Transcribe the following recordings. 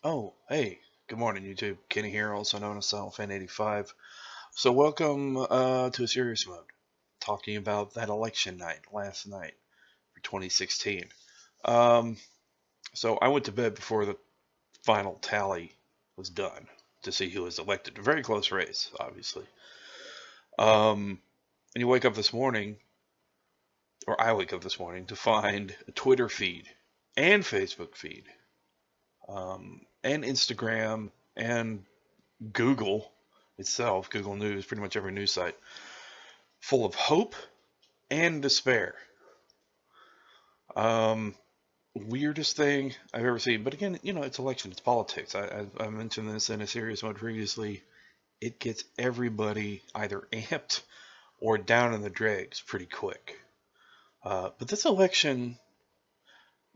Oh, hey, good morning, YouTube. Kenny here, also known as SilentFan85. So, welcome to a serious mode, talking about that election night last night for 2016. Um, so, I went to bed before the final tally was done to see who was elected. A very close race, obviously. And you wake up this morning, or I wake up this morning, to find a Twitter feed and Facebook feed and Instagram and Google itself, Google News, pretty much every news site, full of hope and despair. Um, Weirdest thing I've ever seen. But again, it's election, it's politics. I mentioned this in a serious mode previously. It gets everybody either amped or down in the dregs pretty quick. But this election,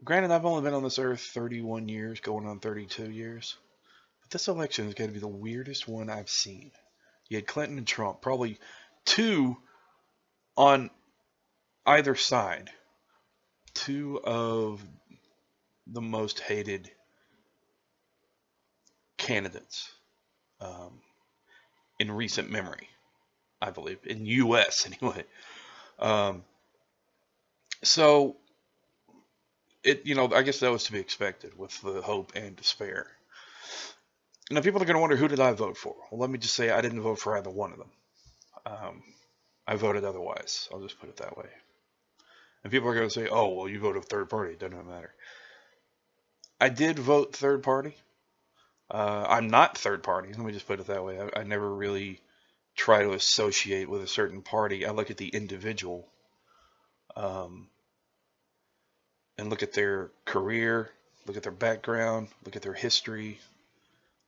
granted, I've only been on this earth 31 years, going on 32 years. But this election is going to be the weirdest one I've seen. You had Clinton and Trump, probably two on either side, two of the most hated candidates in recent memory, I believe, in U.S. anyway. Um, so I guess that was to be expected with the hope and despair. Now, people are going to wonder, who did I vote for? Well, let me just say I didn't vote for either one of them. I voted otherwise. I'll just put it that way. And people are going to say, oh, well, you voted third party. It doesn't matter. I did vote third party. I'm not third party. Let me just put it that way. I never really try to associate with a certain party. I look at the individual and look at their career, look at their background, look at their history,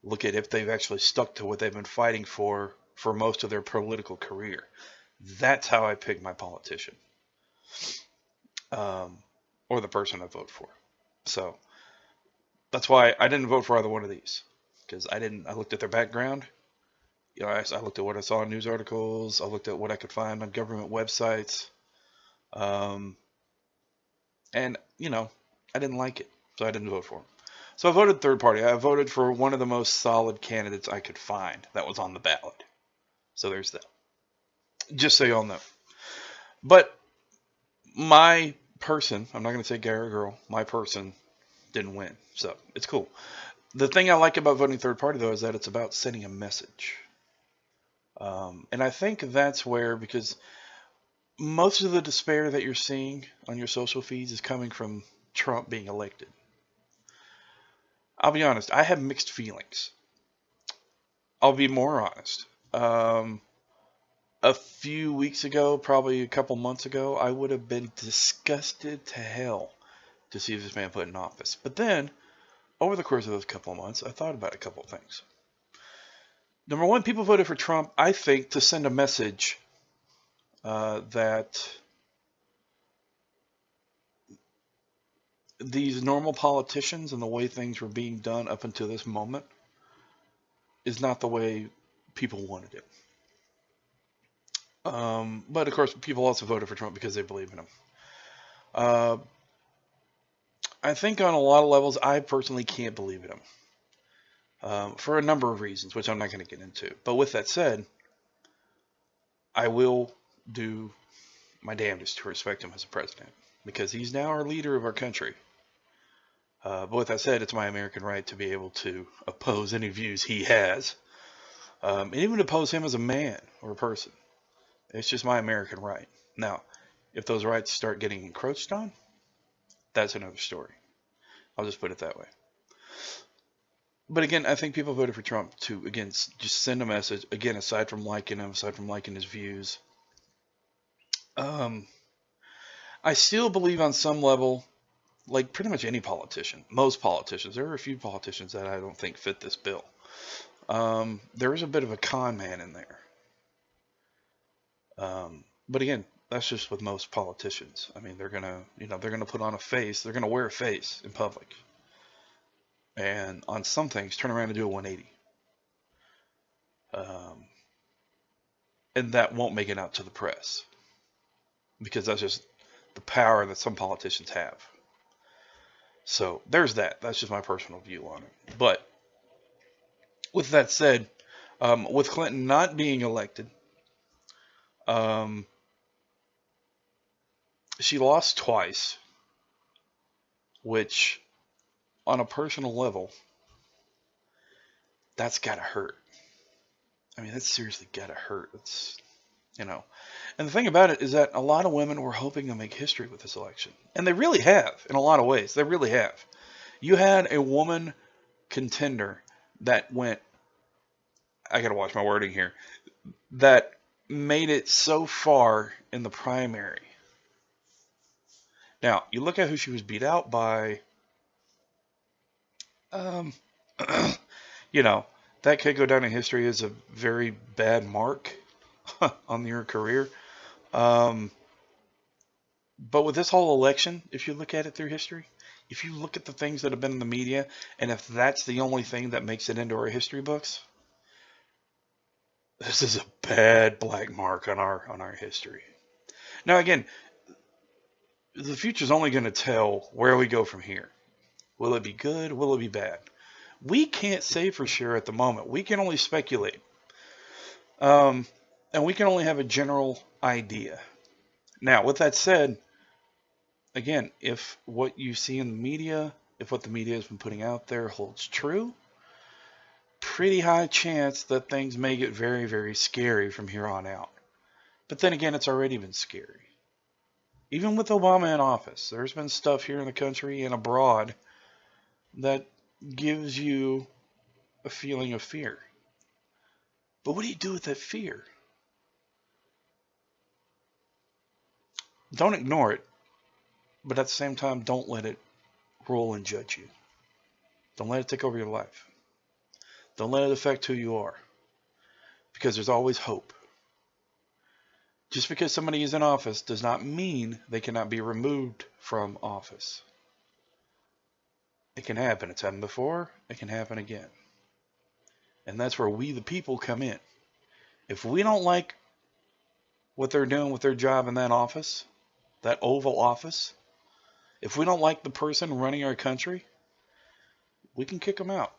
look at if they've actually stuck to what they've been fighting for most of their political career. That's how I pick my politician or the person I vote for. So that's why I didn't vote for either one of these, because I looked at their background. I looked at what I saw in news articles. I looked at what I could find on government websites. And, I didn't like it, so I didn't vote for him. So I voted third party. I voted for one of the most solid candidates I could find that was on the ballot. So there's that. Just so y'all know. But my person, I'm not going to say guy or girl, my person didn't win. So it's cool. The thing I like about voting third party, though, is that it's about sending a message. And I think that's where, because most of the despair that you're seeing on your social feeds is coming from Trump being elected. I'll be honest, I have mixed feelings. I'll be more honest. A few weeks ago, probably a couple months ago, I would have been disgusted to hell to see this man put in office. But then, over the course of those couple of months, I thought about a couple of things. Number one, people voted for Trump, I think, to send a message that these normal politicians and the way things were being done up until this moment is not the way people wanted it. But of course, people also voted for Trump because they believe in him. I think on a lot of levels, I personally can't believe in him. For a number of reasons, which I'm not going to get into. But with that said, I will do my damnedest to respect him as a president, because he's now our leader of our country. But with that said, it's my American right to be able to oppose any views he has, and even oppose him as a man or a person. It's just my American right. Now, if those rights start getting encroached on, that's another story. I'll just put it that way. But again, I think people voted for Trump to, again, just send a message. Again, aside from liking him, aside from liking his views, I still believe on some level, like pretty much any politician, most politicians, there are a few politicians that I don't think fit this bill. There is a bit of a con man in there. But again, that's just with most politicians. I mean, they're gonna put on a face. They're gonna wear a face in public, and on some things, turn around and do a 180. And that won't make it out to the press, because that's just the power that some politicians have. So there's that. That's just my personal view on it. But with that said, with Clinton not being elected, she lost twice, which on a personal level, that's gotta hurt. I mean, that's seriously gotta hurt. It's, you know. And the thing about it is that a lot of women were hoping to make history with this election. And they really have, in a lot of ways. They really have. You had a woman contender that went, I gotta watch my wording here, that made it so far in the primary. Now, you look at who she was beat out by, you know, that could go down in history as a very bad mark on your career. But with this whole election, if you look at it through history, if you look at the things that have been in the media, and if that's the only thing that makes it into our history books, this is a bad black mark on our history. Now again, the future's only going to tell where we go from here. Will it be good? Will it be bad? We can't say for sure at the moment. We can only speculate. And we can only have a general idea. Now, with that said, again, if what you see in the media, if what the media has been putting out there holds true, pretty high chance that things may get very, very scary from here on out. But then again, it's already been scary. Even with Obama in office, there's been stuff here in the country and abroad that gives you a feeling of fear. But what do you do with that fear? Don't ignore it, but at the same time, don't let it rule and judge you. Don't let it take over your life. Don't let it affect who you are, because there's always hope. Just because somebody is in office does not mean they cannot be removed from office. It can happen. It's happened before. It can happen again. And that's where we, the people, come in. If we don't like what they're doing with their job in that office, that Oval Office, if we don't like the person running our country, we can kick them out.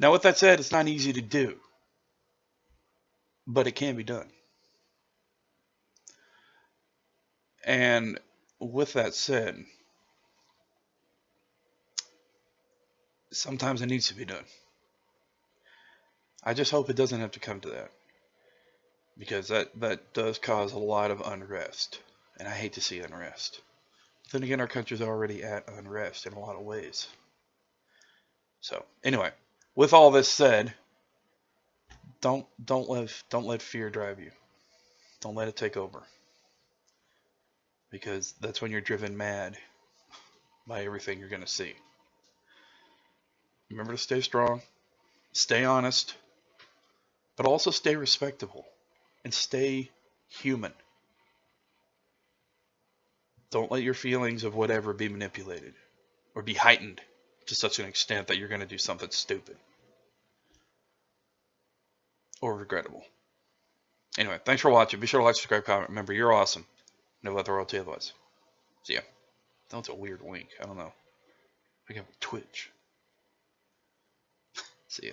Now, with that said, it's not easy to do, but it can be done. And with that said, sometimes it needs to be done. I just hope it doesn't have to come to that, because that does cause a lot of unrest, and I hate to see unrest. Then again, our country's already at unrest in a lot of ways. So anyway, with all this said, don't let fear drive you. Don't let it take over, because that's when you're driven mad by everything you're going to see. Remember to stay strong, stay honest, but also stay respectable and stay human. Don't let your feelings of whatever be manipulated or be heightened to such an extent that you're going to do something stupid or regrettable. Anyway, thanks for watching. Be sure to like, subscribe, comment. Remember, you're awesome. Never let the world tell you otherwise. See ya. That's a weird wink. I don't know. I got Twitch. See ya.